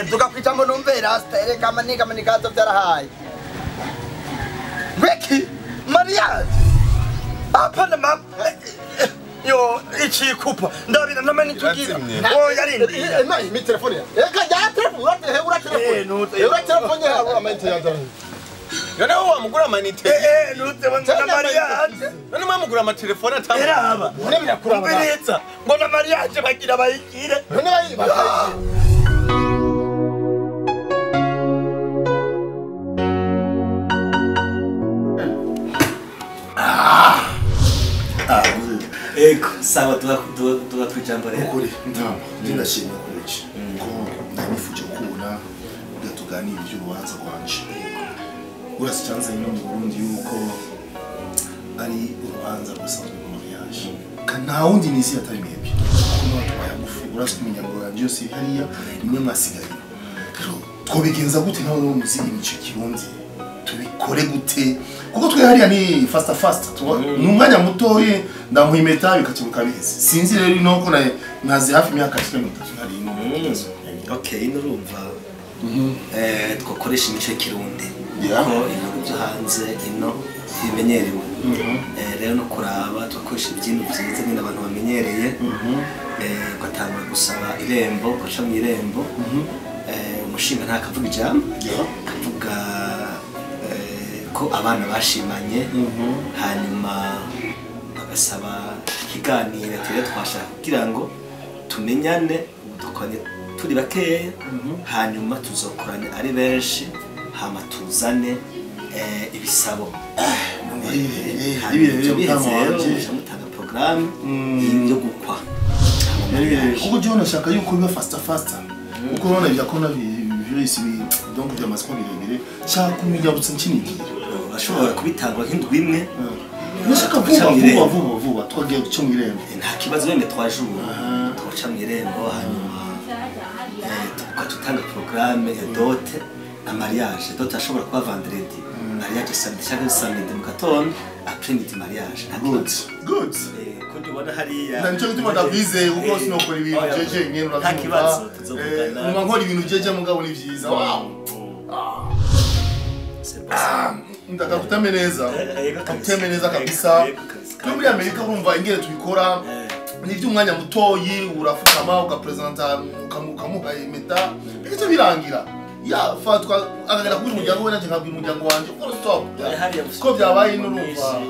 tukapita mnombe rasta ile kama nikato vyarahai. Wiki Maria. Hapa na mama. Yo, ichi kupa. Ndabira namani tugira. Oh, yarindi. Mai, mi telefoni. Kaja telefoni, ura telefoni. Ura telefoni ya amainite ya ndani. Yana wa mugura manite. Nute bana Maria. Nani mamugura ama telefoni atamu. Era aba. None birakura aba. Bereza. Ngona Maria aje bagira bayikire. None bayikire. Eko, sawa tuwakujambo rero. Ukuri, ndashimye kuki. Ko ndanifuje kubona ugatuganira iby'urubanza rwanje. Urasicyanze no mu Burundi yuko ari urubanza rusanzwe mu mariage. Kana wundi nisi atari mwebwe. Kuno twayagufi urasikumenya ngo yanje yose hariya imwe mwasigaye. Twobigenza gute nawe wo muziki mico kirundi? Tubikore gute? Kuko twe hariya ni fast numwanya mutoye ndamuhimeta bikakibuka bizi sinzi rero inoko nazi hafi imyaka 30 hari ino. Okay, nurumva twakoresha imico kirundi ko ibintu byo hanze ino bimenyerewe. Rero no kuraba twakoresha ibyintu byiza nyine abantu bamenyereye. Gatanga gusaba irembo baca mu irembo. Umushinga nta kavuga ijambo kavuga ko abana bashimanye hanyuma bagasaba ikiganiro tire twashaka kugira ngo tumenyane dukone turi bakeya hanyuma tuzokoranye ari benshi hama tuzane ibisabo ibirero by'amanje mutanga programme yo gukwa kuko John ashaka yuko biba fast uko none byakona virus bi donc byamaze ko birebire cyangwa kumijabutse nkinigire ashobora kubitangwa nk'indwi imwe. Nashaka vuba twagiye guca mu irembo. Nta kibazo wende twajura twaca mu irembo hanyuma tukatutanga programme ya dote na mariage. Dote ashobora kuba vendredi, mariage samedi cyangwa samedi mu gatondo, après midi mariage. Good. Kundi ubona hariya nacyo gituma ndabize uko sinokora ibintu jeje nyene nta kibazo tuzovugana. Uma nkora ibintu jeje mugabo ni byiza. Wow. Ndakakutemeneza. Kutemeneza kabisa. Turi muri Amerika urumva ingere tubikora. Ni by'umwanya mutoyi urafukama ugapresenta ukamuha impeta. Bikito birangira. Ya fatwa agagera kuri umuryango we nanje nkabwira umuryango wanje ko stop. Ko byabaye inurumva.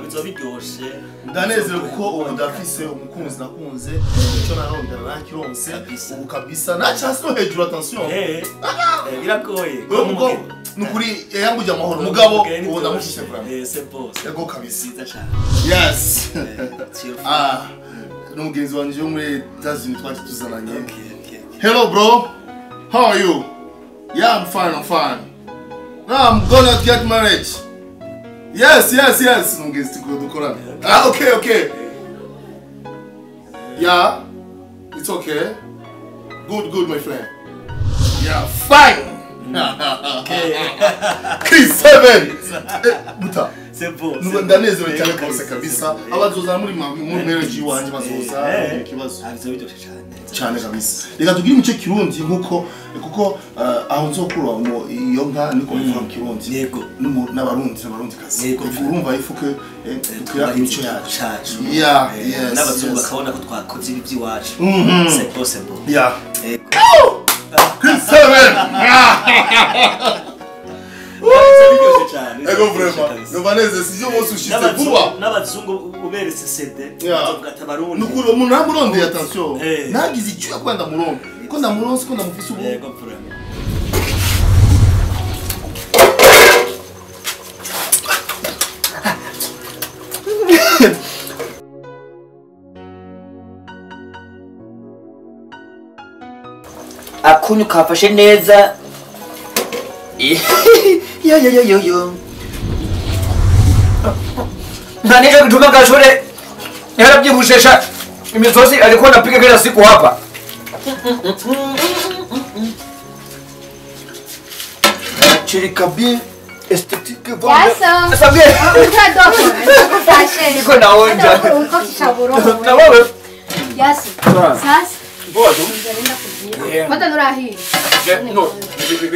Bizo biryoshe. Ndanezere kuko ubu ndafise umukunzi nakunze. Cyo narondera nakironse. Ubu kabisa na chance no hejuru attention. Biragoye. Nukuri yangu jya mahoro mugabo uwo ndamushishe vraiment. C'est beau. Ego kabisa. Yes. N'umugenzi wanje yo muri États-Unis twati tuzananye. Hello bro. How are you? Yeah, I'm fine. Now I'm gonna get married. Yes. N'umugenzi tukora. Okay. Yeah. It's okay. Good my friend. Yeah, fine. Okay. Chris 7. Muta. C'est beau. Ndanezero cyane kose kabisa. Abazoza muri marriage wanje bazoza kibazo. Cyane kabisa. Reka tugire imico kirundi nkuko kuko aho nzokura iyo nka niko bivuga kirundi. Yego. N'abarundi kazi. Urumva ifuke tukira imico yacu. Yes. N'abazungu bakabona ko twakoze ibyo iwacu. C'est possible. Yeah. Chris 7. Ego vraiment. Novaneze sije umunsi ushitse vuba. N'abazungu uberetse CD. Bazogata barundi. Nukuri umuntu namuronde attention. Nagize icyo kwenda muronde. Ko ndamuronse ko ndamufise ubu. Yego vraiment. Akunyu kafashe neza. Yo. Nanicho kituma kashule. Yarabyibushesha imisosi alikuwa anapiga kila siku hapa. Chirika bien esthétique bon. Sabia. Niko naonja. Uko kishaburo. Na wewe? Yes. Sasa Bodo. Mata nurahi. No.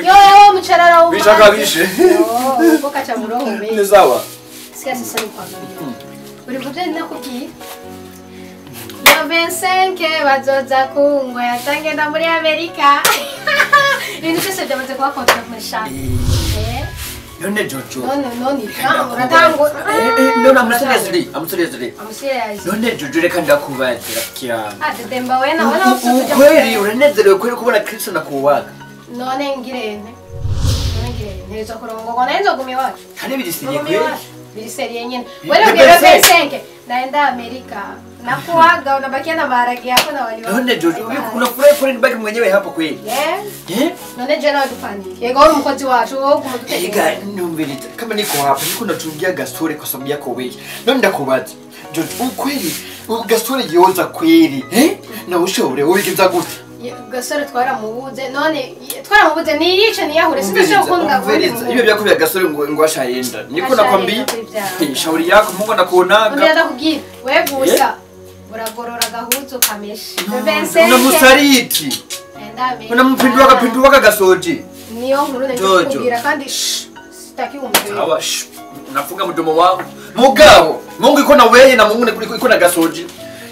Yo mcharara wa. Bishakabishe. Yo, boka cha muroho Ni mimi. sawa. Sikia sasa ni kwa mimi. Ulikuja ninakuki. Yo 25 bazoza kungwa yatange na muri Amerika. Ini sasa ndamaze kwa contract mashaka. None Jojo. No ni kama unatango. No I'm seriously. Serious. None Jojo reka ndakubazira kya. Demba wena wana ufuta. Kweli uranezerewe kweli kubona Kristo nakuwaga. None ngirene. Neza kurongwa naenza gumiwacho. Kandi birisiriye kweli. Birisiriye nyene. Wewe ungera pesenke naenda Amerika. Nakuaga unabakia na maharage yako na wali wako. None Jojo unafurahi kweli baki mwenyewe hapa kweli. None jana wadufani. Yego uri umukozi wacu wo kumututeka. Ega numvirita kama niko hapa niko natungia gasore kwa sababu yako wewe. None ndakubaza. Jojo ukweli gasore yoza kweli. Na ushobore ubigenza gute? Gasore twaramubuze none twaramubuze ni yice ni yahure sindasho kunda kuvuga ibyo byakubya gasore ngo ashayenda niko nakwambi shauri yako Mungu nakuonaga ndio ndakubwira wewe gusa uragorora gahuzo kamesha una musariti unampindua kapindua gasoji niyo nkuru ndakubwira kandi sitaki umubwira sawa nafunga mdomo wangu mugabo Mungu iko na wewe na Mungu iko na gasoji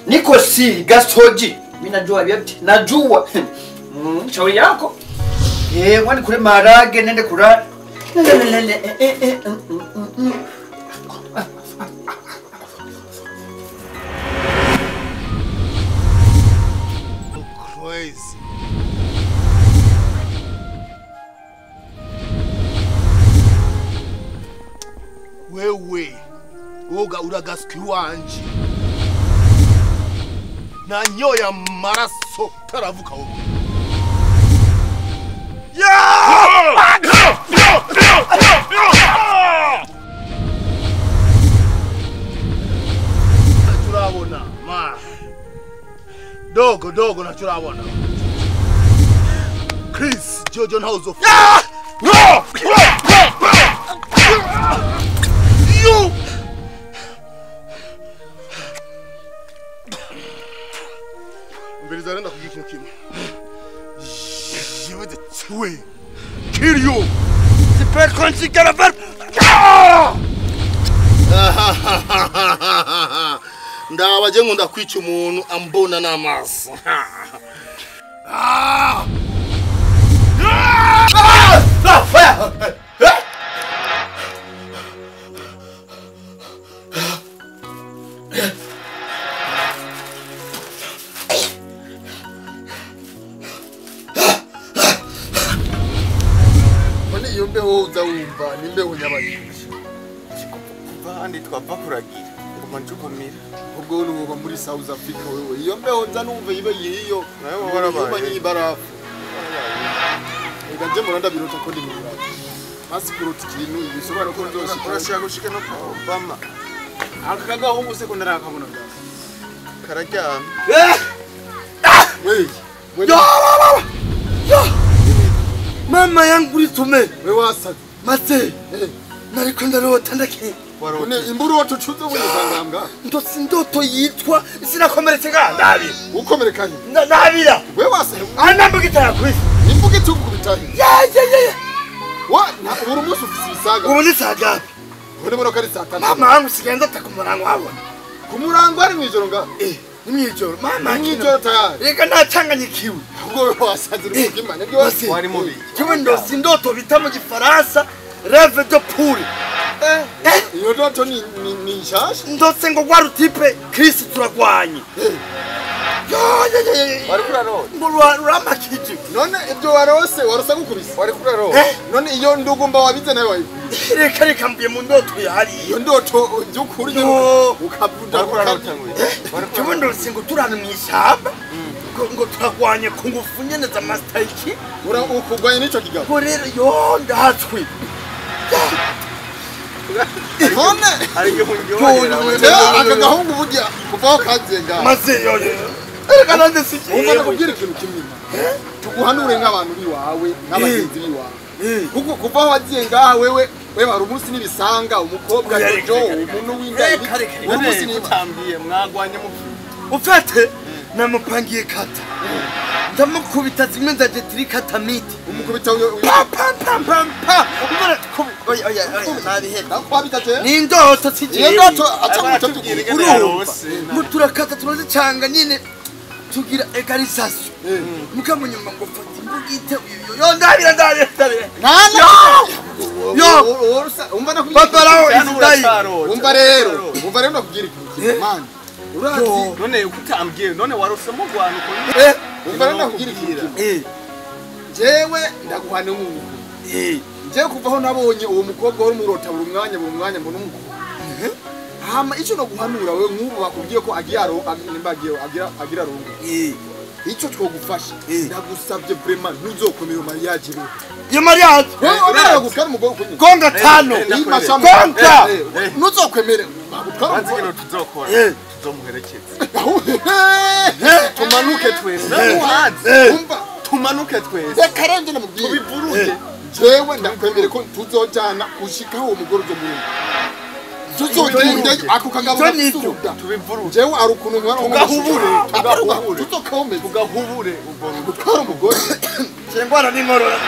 niko si gasoji mimi najua vipi najua shauri yako wani kule maharage nende kulala crazy. Wewe woga uragaski wanje nanyoya maraso taravuka wowe naturabona ma dogo naturabona Chris Jojo House of you Mbelizarenda kugikintu kimwe je vais te tuer kill you tu peux considérer la ndawa je ngunda kwica umuntu ambona n'amaso iyo mbeho uzawumva nimbeho nyabanyinshi bandi twapfa kuragira ngoma njugumira ubwo nuba muri South Africa wewe iyo mbeho nza numva ibe yiyo nayo warabaye ibarafu ega nje muranda birota ko ndi mu Rwanda hasi kurota ikintu bisobanura ko nzoshika urashaka gushika no kwa Obama aka kagahungu se ko ndarakabona byase kararyamye wewe yo mama yangu ulitume wewe wasaze mate nariko ndarota ndake one imburu watucuze w'intangambwa ndoto yitwa sinakomeretse ndabi ukomerekanye ndabira wewe wasaze anambugita yakwisi imbuge tukubitaye ya wa uri umunsi ufise ibisaga ubu ni saa gapi uri muri kari saa 5 mama wangu sigenda takumurango wabona kumurango ari mwijoro nga ni mwijoro mama mwijoro tayari reka nacanganyikiwe ubwo wasaze uri kugimana ndio wari mubi kiwe ndoto bita mu gifaransa rêve de poule iyo ndoto ni nshasha ndotse ngo gwa rutipe Chris turagwanye wari kuraro ngo ramakije none ibyo warose gukubisa wari kuraro none iyo ndugumba wabize nayo wayi reka mbiye mu ndoto yari iyo ndoto byukuri ukavuda kurarotangwe kiwe ndotse ngo turana mu ishyamba ngo turagwanye ku ngufu nyene za masteriki ukugwanye nico kigabo ngo rero yo ndatswe none aka gahungu burya kuvaho kazenga maze yo reka nande siki umwana kubwira ikintu kimwe tuguhanure nk'abantu biwawe nk'abagenzi biwawe kuko kuvaho wagiye ngaha wewe bari umunsi n'ibisanga umukobwa Jojo umuntu w'ingari umunsi nitambiye mwagwanye mu ufate namupangiye kata ndamukubita zimwe ndaje turi kata miti umukubita pa pa pa pa pa umara oya oya nabihera nakwabitaje ni indoto sije iyo ndoto atamutubwira ingene yarose muturakata turazicanga nyine tugira ekarisasyo mukamunyuma ngo fata imbugite yo ndabira yo umva Paparawo umva rero nakubwira ikintu man urazi none ukutambwiye none warosemo gwana uko umva rero nakubwira ikintu jewe ndaguhana umuntu jewe kuvaho nabonye uwo mukobwa wari murota buri mwanya mbona umukobwa hama ico no guhanura wewe nk'ubu bakubwiye ko agira rongo ico twogufasha ndagusabye vraiment ntuzokomera mariage rero yo mariage wewe gukara umugore uko gonga tano gonga ntuzokwemere bagutwara umugore tuzokora tuzomuherekeza tumanuke twese umva tumanuke twese karenge namubwiye tubivuruge jewe ndakwemere ko tuzojana gushika uwo mugore uzo muri tuzogenda ako kagabo tubivuruge jewe ari ukuntu mwana tugahubure ubwo gutwara umugore cyengwana n'inkorora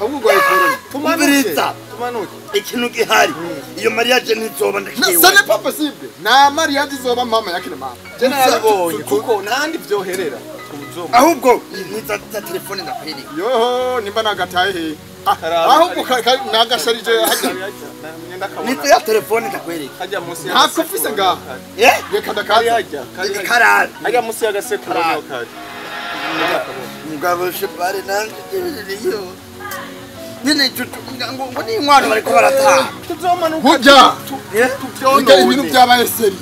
ahubwo ayikorora tumanuke ikintu gihari iyo mariage ntizoba ndakiwe c'est pas possible na mariage izoba mama yake na mama je narabonye kuko nandi vyoherera ahubwo nita telefone ndakwereka yoho nimba nagataye he ahubwo nagasharije hajya nita ya telefone ndakwereka hajya musi ya hakufise ngaha reka ndakari hajya karari hajya musi ya gasekuru no kari mugabo shepare nanje yo nene tutu ngo ni inkwano bariko barataha tuzomanuka hujya tuvyonone ibintu byabaye seri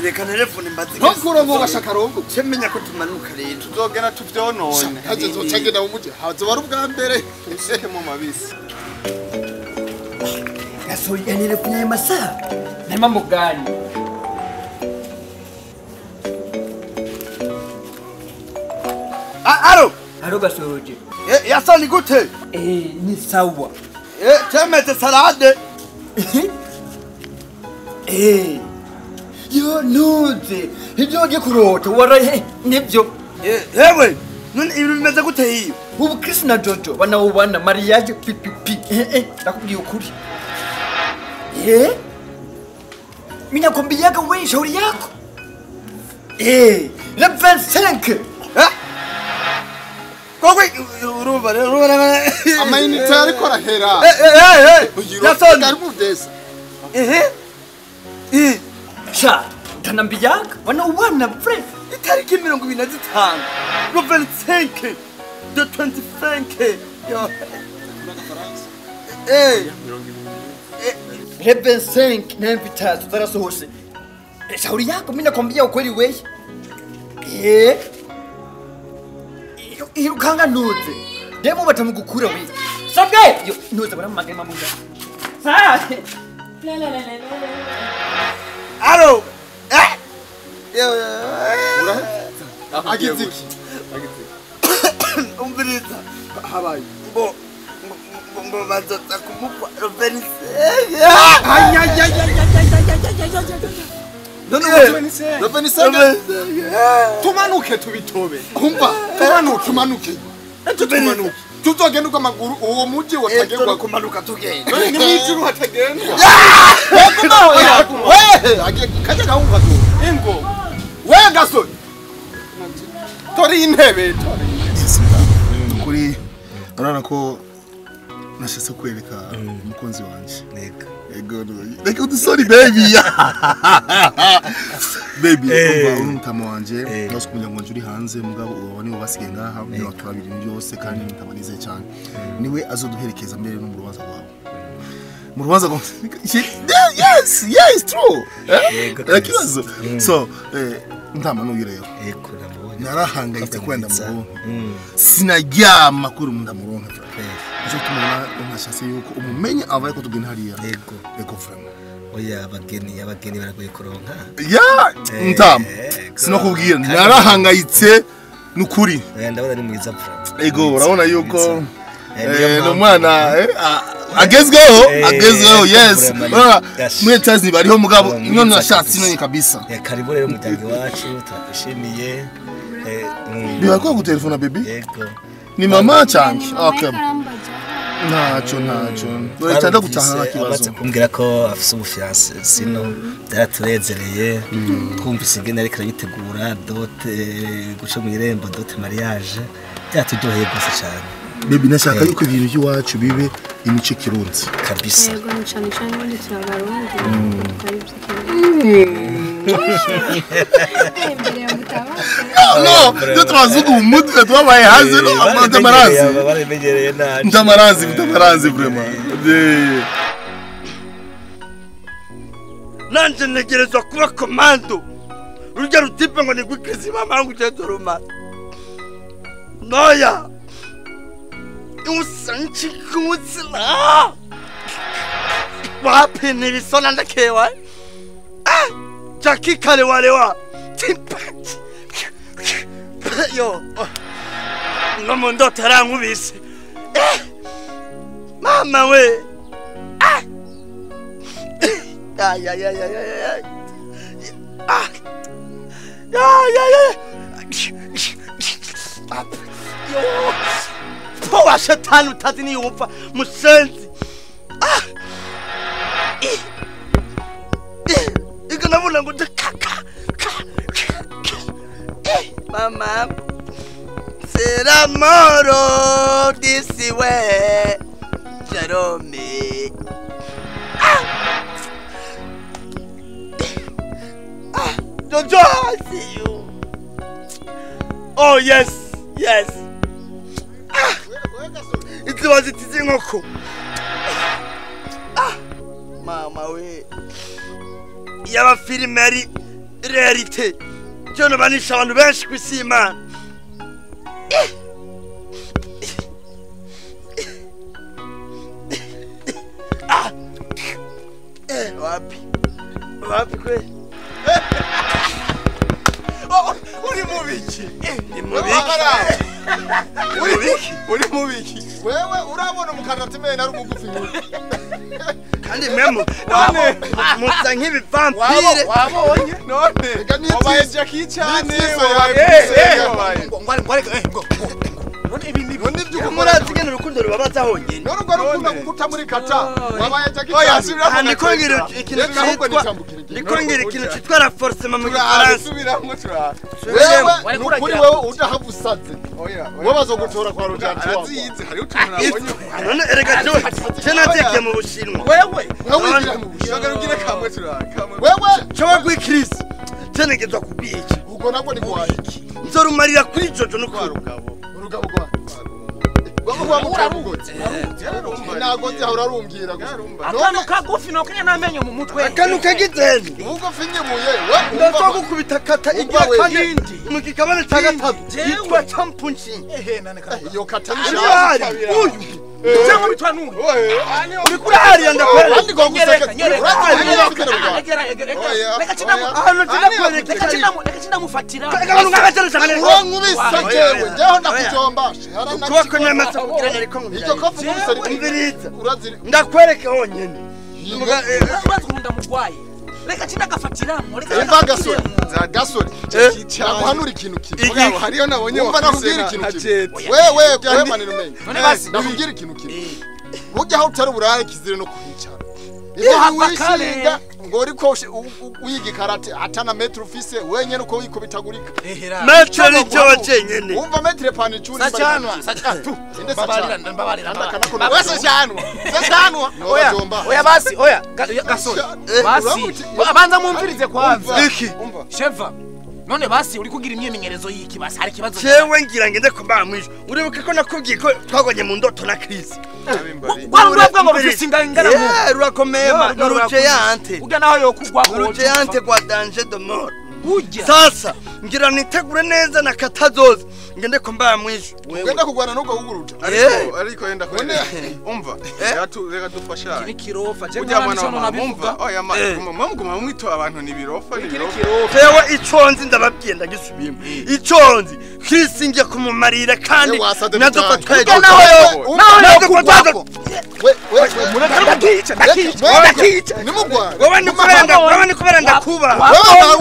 reka telefone mbazi ntukuro ngo bashakarongo cemenya ko tumanuka rero tuzogena tuvyonone haje zocagenda mu muje hazo bari ubwa mbere tuseke mu mabisi Gasoja nilifanya masaa na mambo gani? Alo Gasoja. Yasa ni gute? Ni sawa. Temete salade. Yo nuze. Hivyo ngiye kurota warahe nibyo. Hewe, none ibintu bimeze gute hiyo? Ubu Chris na Jojo wanaowana mariage pipipi. Nakubwiye ukuri. Mimi nakwambiaga wewe shauri yako. Le 25. Kogwe uruba amaini tari kora hera. Yason garmudesa. Cha, tanambiaga wanaowana friend. Itariki 25. Le 25 de 25. Yo. Le 25 na vitatu zarasohose. Shauri yako mimi nakwambia ukweli wewe. Irukanga nuze. Demo batamugukura wewe. Sabwe yo nuze baramagema mamuga. Sa. Alo. Yo. Agiziki. Umbiriza. Habaye. Ngo bazota kumukwa Robense. Robense. Tumanuke tubitobe. Kumva. Tumanuke. Tumanuke. Tutogenda kwa maguru uwo muji watagengwa kumanuka tugenda. Ni mwijuru hatagenda. Wewe kaje kaumva tu. Ingo. Wewe Gason. Tori intebe tori. Kuri urana ko nashatse kwereka umukunzi wanje. Like sorry baby. Baby umva umutama wanje nose kugira ngo njuri hanze mugabo uwo niwo basigaye ngaha ni waturabira byose kandi nitabanize cyane. Niwe azoduherekeza mbere no mu rubanza rwawe. Mu rubanza rwawe. Yes true. Kibazo. So ntama nugireyo. Narahangayitse kwenda mu ruho. Sinaryama kuri ndamuronka. Ejo tumubona unashase yuko umumenye abaye ko tugena hariya. Ego frama. Oya abageni baragoye kuronka. Ntama. Sinakubwira narahangayitse nukuri. Ndabona ari mwiza frama. Ego urabona yuko no mwana agezweho yes. Mwe tazi bariho mugabo none nashatse none kabisa. Karibu rero mujyange wacu turakwishimiye. biba ko gutelefona baby yego ni mama cyane okay Ntacyo. ntacyo uracanda gutaha amaze kibazo kumbwira ko afise ubufiance sino byaraturezereye twumvise ingene ariko arabitegura dote guca mu irembo dote mariage byaturyoheye gusa cyane baby nashaka yuko ibintu by'iwacu bibe imico kirunzi kabisa Yego ni cyane cyane ubundi turabarundi. Imbere ya mutabase. no byo twazuga umutwe twabaye hanze no ndamarazi barimenyereye nabi ndamarazi vraiment nanje ntegerezwa kuba komando urujya rutipe ngo nigwikirize mama ngo ugedoroma noya usanchi kutsila wapi nilisona ndakewa Jackie kale walewa yo ngomo ndotara nkubise mama we Poa shetani utazini umfa musenzi ikanabona ngo mama será moro disse we Jerome Jojo, I see you. Oh yes, yes. It was it is ngoko. Mama we. Yaba film ari reality. Jono banisha abantu benshi kwisima. Wapi? Wapi kwe? Uri mubiki? Uri mubiki? wewe urabona umukanatimene ari umugufi Kandi memo musa nk'ibi vampire wabonye none wabaye Jackie cyane none ibi ni murazi ngene urukundo rubabaza honyene none urwo rukundo gukuta muri kata wabaye Jackie cyane nikongera ikintu cyitwa la forcement mu gifaransa wewe nukuri wewe udahavusaze wabazo gutora kwa rujati wako hari utuntu nabonye none erega jo cyana tekye mu bushinwa wewe ugire kamwe turaka wewe cyo gwikirisi cyenegezwa kubica ubwo nabwo ni kwaiki nzorumarira kuri jojo no urugabo rwa Wako mutabugoze. Nago nzi urarumbwira gusa. Akano kagufi no kanya namenye mu mutwe. Akano kagiteni. Ugo finye muye. Ndashaka gukubita kata igira kandi mu kikabane cya gatatu. Yitwa champunchi. Ehe nane kana. Iyo kata ni uyu. Cyangwa bitwa nuni. Uri kuri hariya ndakwera. Andi go guseka. Reka cinamu. Hano tinakwereka. Reka cinamufatira. Reka abantu ngabacana cyane. Nkubisa jewe. Ndeho ndakujombashe. Ukuboko nyamasa kugiranya ariko Iyo kofu ngubisa umviriza. Uraziri. Ndakwereka honyene. Bazikunda mugwaye. Reka cinagafatiramo. Umva gasore. Za gasore. Naguhanura ikintu kimwe. Igabo hariyo nabonye Umva nakubwira ikintu kimwe. Wewe byahemanira umenye. None basi Nakubwira ikintu kimwe. Burya aho utari burare kizire no kuhicara. Iyo wishinga ngo uriko wiga karate atana metro ufise wenyene uko wikubitagurika. Metro ni cyo cyenyene. Umva metre pani chuni. Sachanwa. Inde Babarira mbabarira. Wese chanwa. Sachanwa. Oya basi oya gasore. Basi abanza mumvirize kwanza. Iki. Sheva. None basi uri kugira imyemenyerezo yiki basi hari kibazo. Cewe ngira ngende ko mwisho. Uribuka ko nakubwiye ko twagwanye mu ndoto na Chris. Warubwa ngo bifise ingana mu. Rurakomema nuruce yante. Uga naho yokugwa ko. Nuruce yante kwa danger de mort. Ujya. Sasa ngira nitegure neza na katazoza. Ngende ko mwisho. Wenda kugwana nuko uguruta. ariko yenda kwenda umva reka dufasha Ni kirofa je ujya mwana mwana nabivuga. umva oya mama mwito abantu ni birofa ni birofa Tewe iconzi ndababwiye ndagisubiyemo. Iconzi Chris ngiye kumumarira kandi nazo Uga twege nawe Naho kugwako. ndakica nimugwana wowe ni kubera ndakuba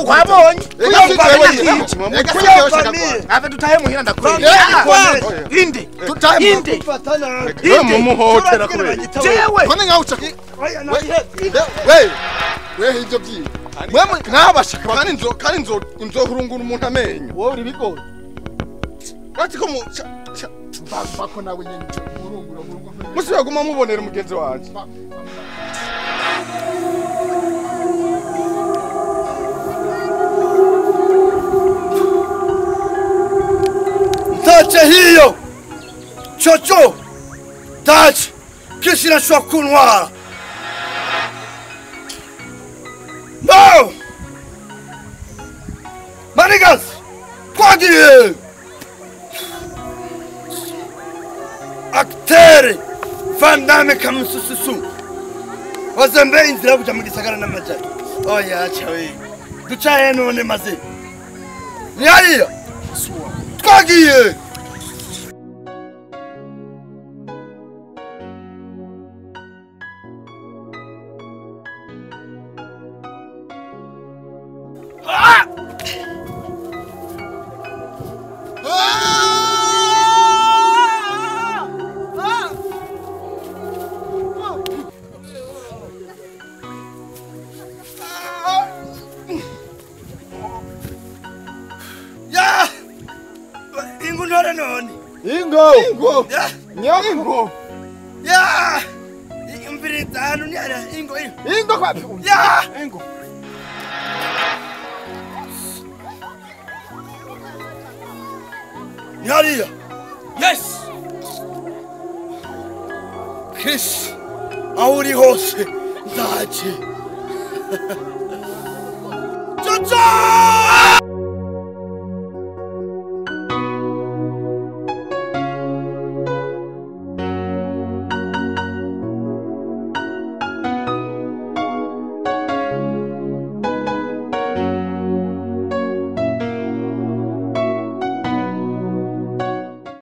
wabonye ave dutahe muhira ndakwira inde mumuhotera kure jewe kone ngawuca we hivyo byi mwemwe nabashaka kandi nzohurungura umuntu amenyo wowe uri bigori bati ko bako nawe nyine murungura musi yaguma mubonera umugenzi wanje Tache hiyo chocho tache kisi na shwa kunwara no manigas kwagiye aktere fandame kamusususu wazembe inzira kuja mu gisagara n'amajari oya chawe ducaye none maze ni hariya twagiye Ingo. Ya. Imbiritano ni ara ingo. Ingo kwa. Ya. Ingo. Nyariya. Yes. Chris. Auri hose. Ndaje. Chacha!